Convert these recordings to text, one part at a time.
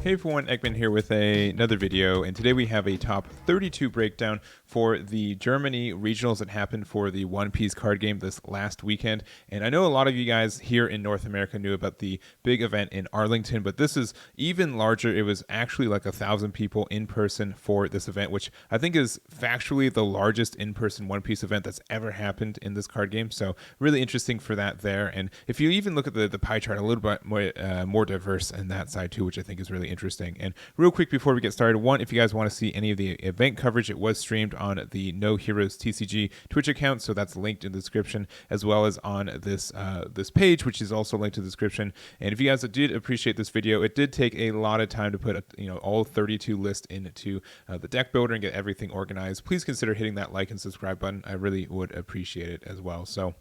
Hey everyone, Eggman here with another video, and today we have a top 32 breakdown for the Germany regionals that happened for the One Piece card game this last weekend. And I know a lot of you guys here in North America knew about the big event in Arlington, but this is even larger. It was actually like 1,000 people in person for this event, which I think is factually the largest in-person One Piece event that's ever happened in this card game. So really interesting for that there. And if you even look at the pie chart, a little bit more diverse in that side too, which I think is really interesting. And real quick before we get started, one, if you guys want to see any of the event coverage, it was streamed on the No Heroes TCG Twitch account, so that's linked in the description, as well as on this this page, which is also linked in the description. And if you guys did appreciate this video, it did take a lot of time to put all 32 lists into the deck builder and get everything organized. Please consider hitting that like and subscribe button. I really would appreciate it as well. So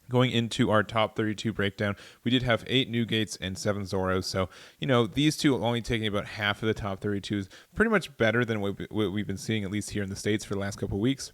going into our top 32 breakdown, we did have 8 Newgates and 7 Zoros. So, these two only taking about half of the top 32 is pretty much better than what we've been seeing, at least here in the States, for the last couple of weeks.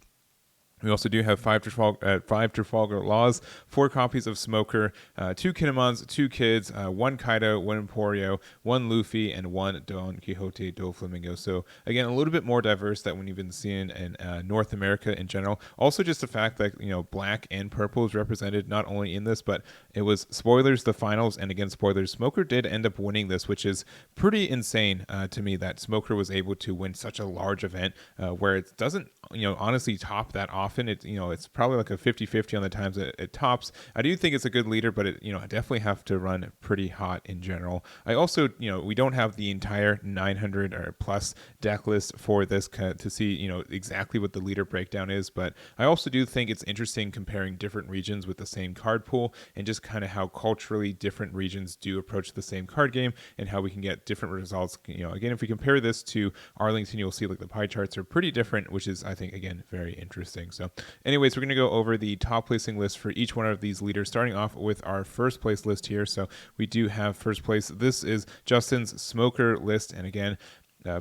We also do have 5 Trafalgar Laws, 4 copies of Smoker, 2 Kinemons, 2 Kids, 1 Kaido, 1 Emporio, 1 Luffy, and 1 Don Quixote do Flamingo. So again, a little bit more diverse than when you've been seeing in North America in general. Also just the fact that, black and purple is represented not only in this, but it was spoilers, the finals, and again, spoilers, Smoker did end up winning this, which is pretty insane to me that Smoker was able to win such a large event where it doesn't, honestly top that often. It's probably like a 50-50 on the times it tops. I do think it's a good leader, but it definitely have to run pretty hot in general. I also we don't have the entire 900 or plus deck list for this to see exactly what the leader breakdown is, but I also do think it's interesting comparing different regions with the same card pool and just kind of how culturally different regions do approach the same card game and how we can get different results. Again, if we compare this to Arlington, you'll see like the pie charts are pretty different, which is, I think, again, very interesting. So anyways, we're going to go over the top placing list for each one of these leaders, starting off with our first place list here. So we do have first place. This is Justin's Smoker list. And again,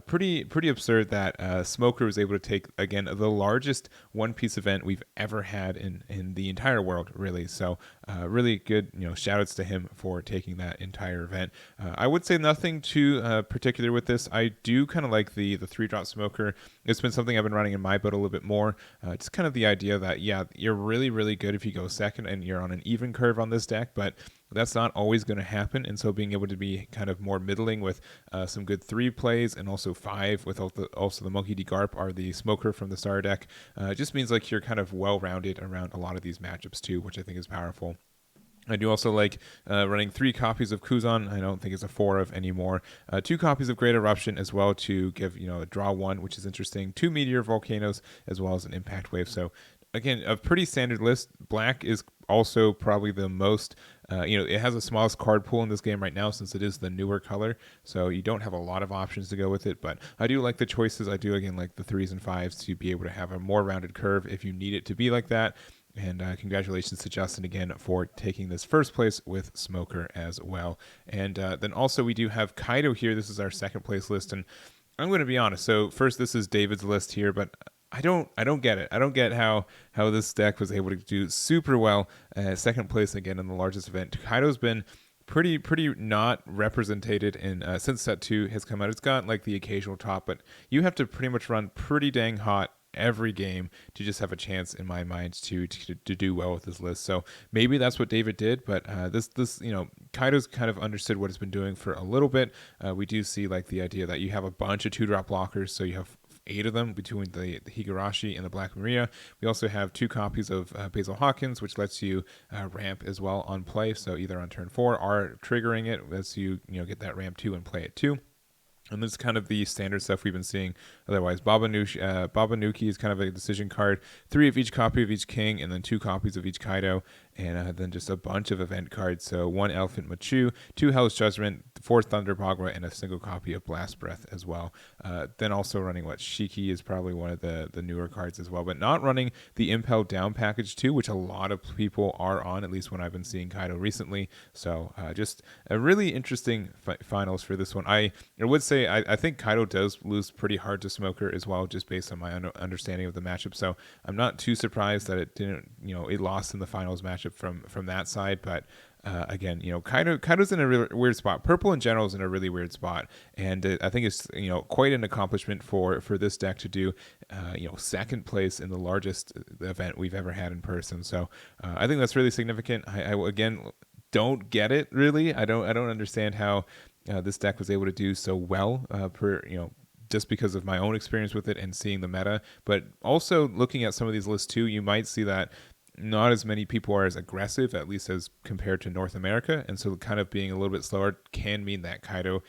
pretty absurd that Smoker was able to take, again, the largest One Piece event we've ever had in the entire world, really. So really good, shout outs to him for taking that entire event. I would say nothing too particular with this. I do kind of like the 3-drop Smoker. It's been something I've been running in my build a little bit more. It's kind of the idea that, yeah, you're really, really good if you go second and you're on an even curve on this deck, but that's not always going to happen. And so being able to be kind of more middling with some good 3 plays and also 5 with also the Monkey D. Garp are the Smoker from the Star deck, just means like you're kind of well-rounded around a lot of these matchups too, which I think is powerful. I do also like running 3 copies of Kuzan. I don't think it's a 4 of anymore. 2 copies of Great Eruption as well to give, a draw 1, which is interesting. 2 Meteor Volcanoes as well as an Impact Wave. So again, a pretty standard list. Black is also probably the most, it has the smallest card pool in this game right now since it is the newer color. So you don't have a lot of options to go with it, but I do like the choices. I do, again, like the 3s and 5s to be able to have a more rounded curve if you need it to be like that. And congratulations to Justin again for taking this first place with Smoker as well. And then also we do have Kaido here. This is our second place list. And I'm going to be honest. So first, this is David's list here, but I don't get it. I don't get how this deck was able to do super well. Second place again in the largest event. Kaido's been pretty not represented in since set 2 has come out. It's got like the occasional top, but you have to pretty much run pretty dang hot every game to just have a chance, in my mind, to do well with this list. So maybe that's what David did, but this Kaido's kind of understood what it's been doing for a little bit. We do see like the idea that you have a bunch of 2-drop blockers, so you have 8 of them between the Higurashi and the Black Maria. We also have 2 copies of Basil Hawkins, which lets you ramp as well on play, so either on turn 4 or triggering it lets you get that ramp 2 and play it too. And this is kind of the standard stuff we've been seeing. Otherwise, Babanuki is kind of a decision card. 3 of each copy of each king, and then 2 copies of each Kaido. And then just a bunch of event cards. So 1 Elephant Machu, 2 Hell's Judgment, 4 Thunder Bagua, and a single copy of Blast Breath as well. Then also running Shiki is probably one of the newer cards as well. But not running the Impel Down package too, which a lot of people are on, at least when I've been seeing Kaido recently. So just a really interesting finals for this one. I would say I think Kaido does lose pretty hard to Smoker as well, just based on my understanding of the matchup. So I'm not too surprised that it didn't, it lost in the finals matchup matchup from that side, but again, Kaido's in a really weird spot. Purple in general is in a really weird spot, and I think it's quite an accomplishment for this deck to do second place in the largest event we've ever had in person. So I think that's really significant. I again don't get it really. I don't understand how this deck was able to do so well just because of my own experience with it and seeing the meta, but also looking at some of these lists too, you might see that not as many people are as aggressive, at least as compared to North America. And so kind of being a little bit slower can mean that Kaido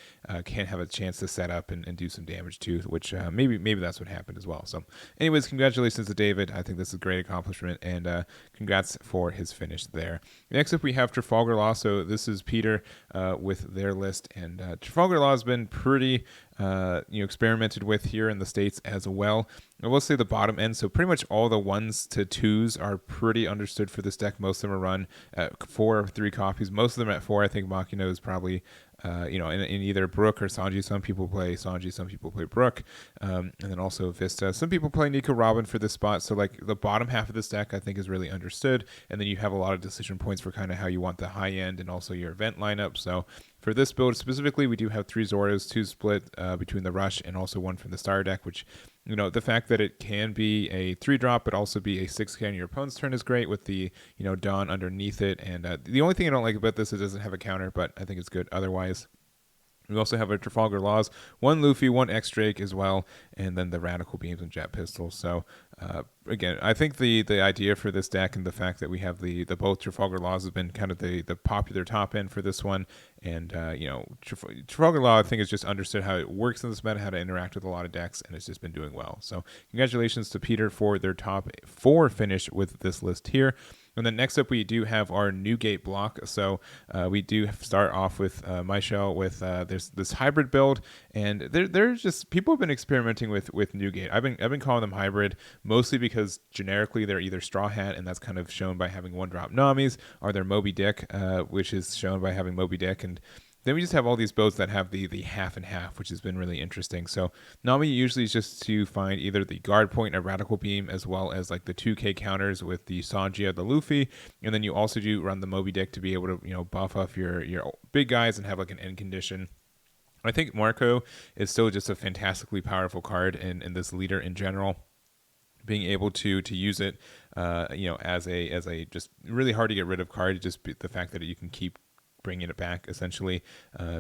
can have a chance to set up and do some damage too, which maybe that's what happened as well. So anyways, congratulations to David. I think this is a great accomplishment, and congrats for his finish there. Next up, we have Trafalgar Law. So this is Peter with their list, and Trafalgar Law has been pretty experimented with here in the States as well. I will say the bottom end, so pretty much all the 1s to 2s are pretty understood for this deck. Most of them are run at 4 or 3 copies. Most of them at 4. I think Makino is probably in either Brook or Sanji. Some people play Sanji, some people play Brook, and then also Vista. Some people play Nico Robin for this spot. So like the bottom half of this deck I think is really understood, and then you have a lot of decision points for kind of how you want the high end and also your event lineup. So for this build specifically, we do have 3 Zoros, 2 split between the Rush and also 1 from the Star deck, which the fact that it can be a 3-drop but also be a 6K on your opponent's turn is great with the Dawn underneath it. And the only thing I don't like about this is it doesn't have a counter, but I think it's good otherwise. We also have a Trafalgar Laws, 1 Luffy, 1 X-Drake as well, and then the Radical Beams and Jet Pistols. So again, I think the idea for this deck and the fact that we have the both Trafalgar Laws has been kind of the popular top end for this one. And Trafalgar Law I think is just understood how it works in this meta, how to interact with a lot of decks, and it's just been doing well. So congratulations to Peter for their top 4 finish with this list here. And then next up, we do have our Newgate block. So we do start off with Mischel with there's this hybrid build, and there's just people have been experimenting with Newgate. I've been calling them hybrid mostly because generically they're either Straw Hat, and that's kind of shown by having 1-drop Namis, or they're Moby Dick, which is shown by having Moby Dick. And then we just have all these builds that have the half and half, which has been really interesting. So Nami usually is just to find either the guard point, a radical beam, as well as like the 2K counters with the Sanji or the Luffy. And then you also do run the Moby Dick to be able to buff off your big guys and have like an end condition. I think Marco is still just a fantastically powerful card in this leader in general. Being able to use it, as a just really hard to get rid of card, just the fact that you can keep bringing it back essentially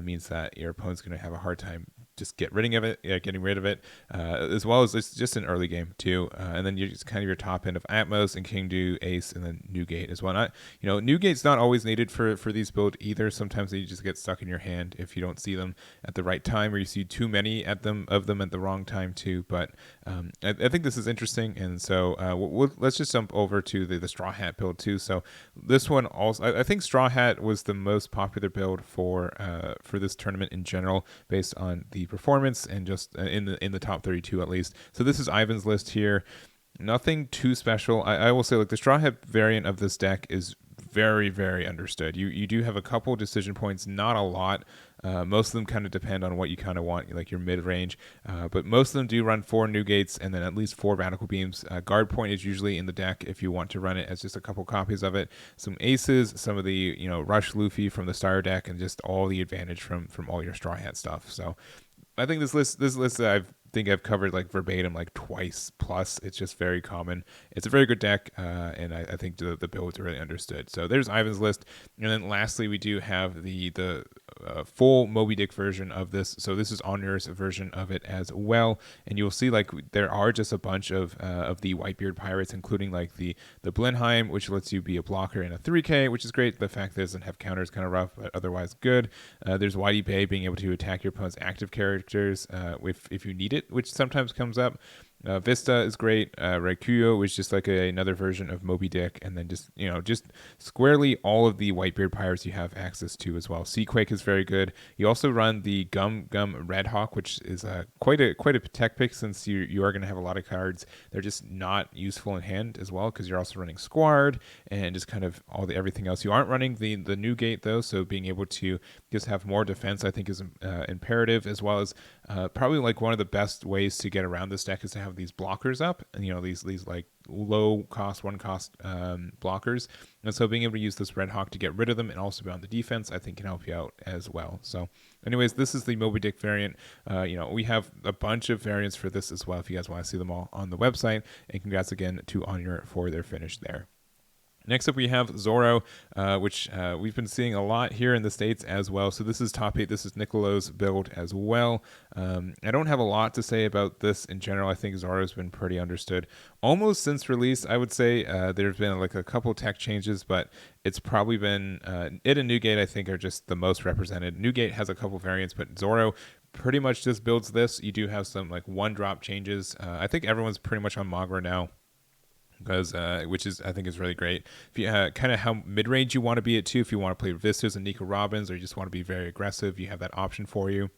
means that your opponent's going to have a hard time just getting rid of it, as well as it's just an early game too. And then you're just kind of your top end of Atmos and Kingdu, Ace, and then Newgate as well. Newgate's not always needed for these builds either. Sometimes they just get stuck in your hand if you don't see them at the right time, or you see too many of them at the wrong time too. But I think this is interesting, and so let's just jump over to the Straw Hat build too. So this one also, I think Straw Hat was the most popular build for this tournament in general, based on the performance and just in the top 32 at least. So this is Ivan's list here. Nothing too special. I will say, like, the Straw Hat variant of this deck is very, very understood. You do have a couple decision points, not a lot. Most of them kind of depend on what you kind of want, like your mid-range. But most of them do run 4 Newgates and then at least 4 Radical Beams. Guard point is usually in the deck if you want to run it as just a couple copies of it. Some Aces, some of the Rush Luffy from the Star deck, and just all the advantage from all your Straw Hat stuff. So I think this list I've covered like verbatim like twice plus. It's just very common. It's a very good deck, and I think the builds are really understood. So there's Ivan's list, and then lastly we do have the full Moby Dick version of this. So this is Onur's version of it as well, and you'll see like there are just a bunch of the Whitebeard pirates, including like the Blenheim, which lets you be a blocker in a 3K, which is great. The fact that it doesn't have counters kind of rough, but otherwise good. There's Whitey Bay, being able to attack your opponent's active characters if you need it, which sometimes comes up. Vista is great. Raikuyo is just like another version of Moby Dick, and then just squarely all of the Whitebeard pirates you have access to as well. Seaquake is very good. You also run the Gum Red Hawk, which is quite a tech pick, since you are going to have a lot of cards. They're just not useful in hand as well, because you're also running Squad and just kind of everything else. You aren't running the Newgate though, so being able to just have more defense I think is imperative, as well as probably like one of the best ways to get around this deck is to have these blockers up, and these like low cost, one cost blockers. And so being able to use this Red Hawk to get rid of them and also be on the defense, I think can help you out as well. So anyways, this is the Moby Dick variant. We have a bunch of variants for this as well if you guys want to see them all on the website. And congrats again to Onur for their finish there. Next up, we have Zoro, which we've been seeing a lot here in the States as well. So this is top 8. This is Nicolò's build as well. I don't have a lot to say about this in general. I think Zoro's been pretty understood almost since release. I would say there's been like a couple tech changes, but it's probably been it and Newgate, I think, are just the most represented. Newgate has a couple variants, but Zoro pretty much just builds this. You do have some like one drop changes. I think everyone's pretty much on Magra now, because which is I think is really great. If you kind of how mid-range you want to be at too, if you want to play Vistas and Nico Robbins, or you just want to be very aggressive, you have that option for you.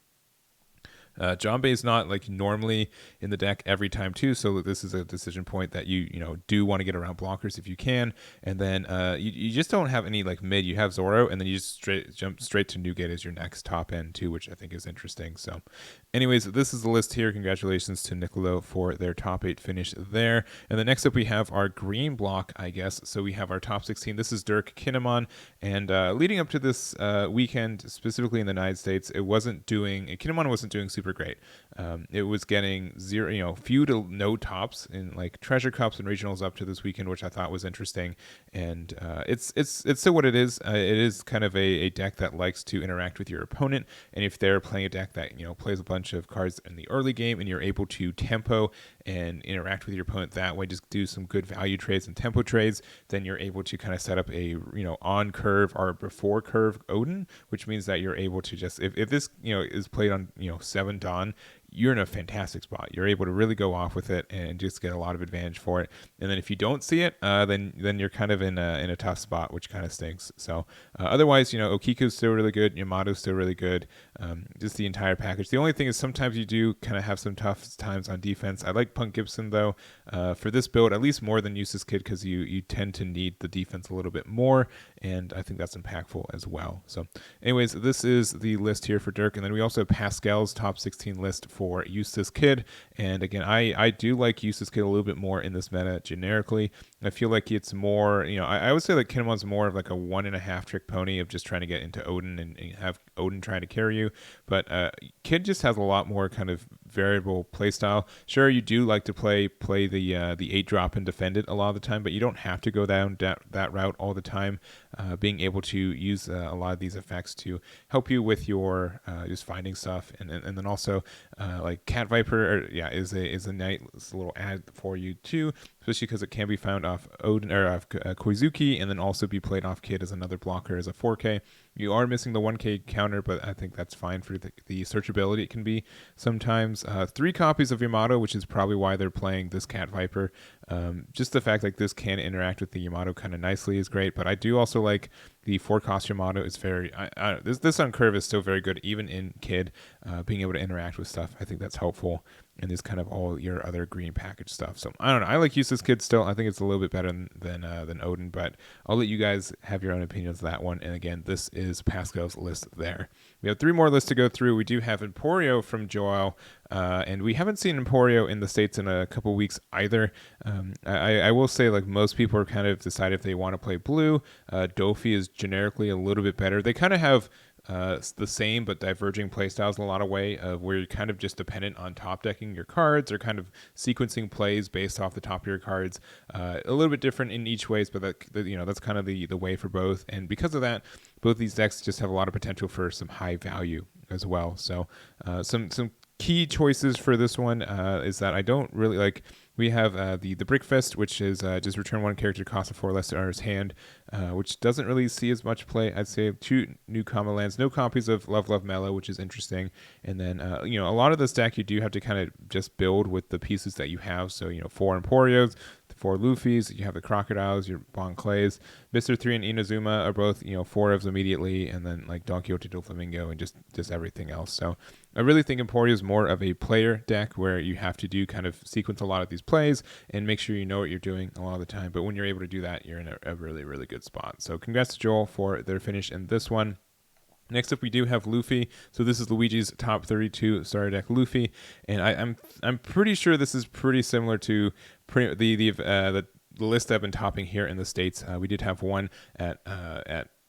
Jambé is not like normally in the deck every time too, so this is a decision point that you do want to get around blockers if you can. And then you just don't have any like mid. You have Zoro, and then you just jump straight to Newgate as your next top end too, which I think is interesting. So anyways, this is the list here. Congratulations to Nicolò for their top 8 finish there. And then next up we have our green block, I guess. So we have our top 16. This is Dirk, Kinemon, and leading up to this weekend, specifically in the United States, Kinemon wasn't doing super great. It was getting few to no tops in like treasure cups and regionals up to this weekend, which I thought was interesting. And it's still what it is. It is kind of a deck that likes to interact with your opponent, and if they're playing a deck that plays a bunch of cards in the early game, and you're able to tempo and interact with your opponent that way, just do some good value trades and tempo trades, then you're able to kind of set up a on curve or before curve Odin, which means that you're able to just if this is played on 7 Dawn, you're in a fantastic spot. You're able to really go off with it and just get a lot of advantage for it. And then if you don't see it, then you're kind of in a tough spot, which kind of stinks. So otherwise, Okiku's still really good. Yamato's still really good. Just the entire package. The only thing is sometimes you do kind of have some tough times on defense. I like Punk Gibson though for this build, at least more than Useless Kid, because you tend to need the defense a little bit more, and I think that's impactful as well. So anyways, this is the list here for Dirk, and then we also have Pascal's top 16 list for Eustace Kid. And again, I do like Eustace Kid a little bit more in this meta generically. I feel like it's more, I would say like Kinemon's more of like a 1.5 trick pony of just trying to get into Odin and have Odin trying to carry you. But Kid just has a lot more kind of variable playstyle. Sure, you do like to play the 8-drop and defend it a lot of the time, but you don't have to go down that route all the time. Being able to use a lot of these effects to help you with your just finding stuff, and then also like Cat Viper is a nice little ad for you too, especially because it can be found off Odin or off Koizuki, and then also be played off Kid as another blocker as a 4K. You are missing the 1K counter, but I think that's fine for the searchability it can be sometimes. 3 copies of Yamato, which is probably why they're playing this Cat Viper. Just the fact like this can interact with the Yamato kind of nicely is great, but I do also like the 4-cost Yamato is very... this on curve is still very good, even in Kid. Being able to interact with stuff, I think that's helpful. And this kind of all your other green package stuff. So I don't know. I like Useless Kid still. I think it's a little bit better than Odin, but I'll let you guys have your own opinions of that one. And again, this is Pascal's list there. We have 3 more lists to go through. We do have Emporio from Joel, and we haven't seen Emporio in the States in a couple weeks either. I will say like most people are kind of decided if they want to play blue. Doffy is generically a little bit better. They kind of have the same but diverging playstyles in a lot of way, where you're kind of just dependent on top decking your cards or kind of sequencing plays based off the top of your cards. A little bit different in each ways, but that's kind of the way for both. And because of that, both these decks just have a lot of potential for some high value as well. So some key choices for this one is that I don't really like. We have the Brickfest, which is just return 1 character, cost of 4 less to owner's hand, which doesn't really see as much play. I'd say 2 new combo lands, no copies of Love Mellow, which is interesting. And then, a lot of this deck you do have to kind of just build with the pieces that you have. So, 4 Emporios, 4 Luffys, you have the Crocodiles, your Bon Clays. Mr. 3 and Inazuma are both, 4 ofs immediately, and then like Don Quixote del Flamingo and just everything else. So I really think Emporio is more of a player deck where you have to do kind of sequence a lot of these plays and make sure you know what you're doing a lot of the time. But when you're able to do that, you're in a really, really good spot. So congrats to Joel for their finish in this one. Next up, we do have Luffy. So this is Luigi's top 32 starter deck Luffy, and I'm pretty sure this is pretty similar to the list I've been topping here in the States. We did have one at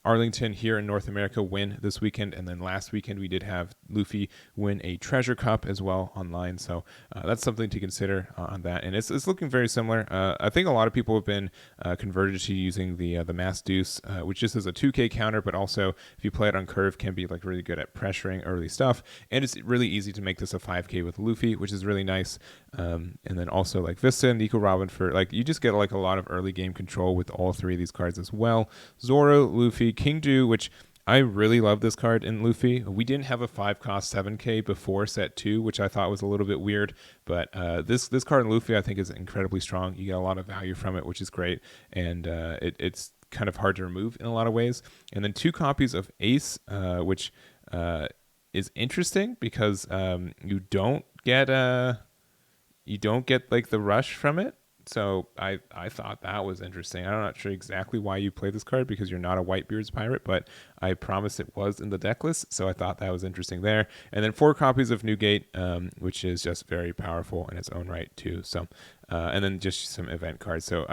Arlington here in North America win this weekend, and then last weekend we did have Luffy win a treasure cup as well online, so that's something to consider on that, and it's looking very similar. I think a lot of people have been converted to using the Mass Deuce, which just is a 2k counter, but also if you play it on curve can be like really good at pressuring early stuff, and it's really easy to make this a 5k with Luffy, which is really nice. And then also like Vista and Nico Robin for like you just get like a lot of early game control with all three of these cards as well. Zoro, Luffy, King Ju, which I really love this card in Luffy. We didn't have a 5-cost 7k before set 2, which I thought was a little bit weird, but this card in Luffy I think is incredibly strong. You get a lot of value from it, which is great, and it's kind of hard to remove in a lot of ways. And then 2 copies of Ace, which is interesting because you don't get like the rush from it. So I thought that was interesting. I'm not sure exactly why you play this card because you're not a Whitebeard's pirate, but I promise it was in the deck list, so I thought that was interesting there. And then 4 copies of Newgate, which is just very powerful in its own right too. So and then just some event cards. So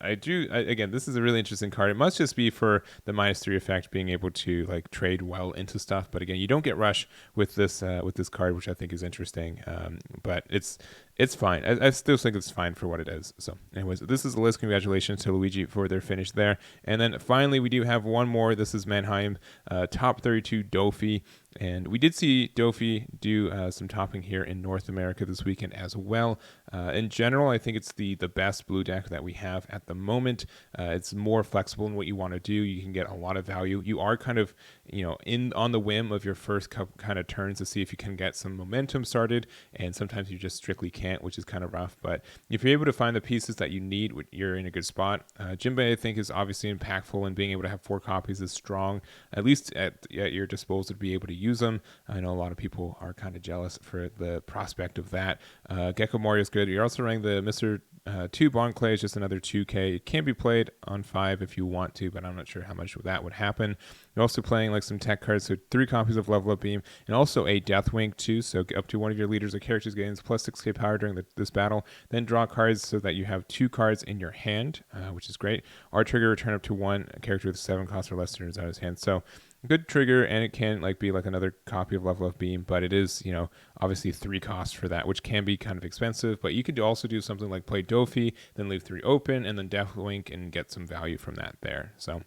again, this is a really interesting card. It must just be for the -3 effect, being able to like trade well into stuff. But again, you don't get rush with this card, which I think is interesting. But it's fine. I still think it's fine for what it is. So anyways, this is the list. Congratulations to Luigi for their finish there. And then finally, we do have one more. This is Mannheim, top 32 Doffy. And we did see Doffy do some topping here in North America this weekend as well. In general, I think it's the best blue deck that we have at the moment. It's more flexible in what you want to do. You can get a lot of value. You are kind of, on the whim of your first kind of turns to see if you can get some momentum started. And sometimes you just strictly can't, which is kind of rough. But if you're able to find the pieces that you need, you're in a good spot. Jinbei, I think, is obviously impactful, and being able to have 4 copies is strong, at least at your disposal to be able to use them. I know a lot of people are kind of jealous for the prospect of that. Gecko Mario is good. You're also running the Mr. 2 Bond Clay is just another 2k. It can be played on 5 if you want to, but I'm not sure how much that would happen. You're also playing like some tech cards, so 3 copies of Level Up Beam, and also a Deathwing too, so up to one of your leaders or characters gains plus 6k power during this battle. Then draw cards so that you have 2 cards in your hand, which is great. R trigger, return up to 1 character with 7 costs or less turns out of his hand. So good trigger, and it can like be like another copy of Level Up Beam, but it is, obviously 3 costs for that, which can be kind of expensive. But you could also do something like play Doffy, then leave 3 open, and then Deathwing and get some value from that there. So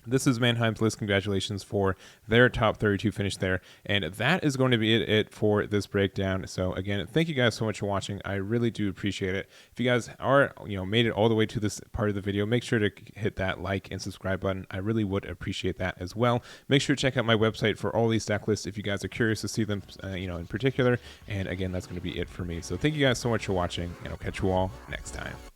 this is Mannheim's list. Congratulations for their top 32 finish there. And that is going to be it for this breakdown. So again, thank you guys so much for watching. I really do appreciate it. If you guys are, made it all the way to this part of the video, make sure to hit that like and subscribe button. I really would appreciate that as well. Make sure to check out my website for all these deck lists if you guys are curious to see them, in particular. And again, that's going to be it for me. So thank you guys so much for watching, and I'll catch you all next time.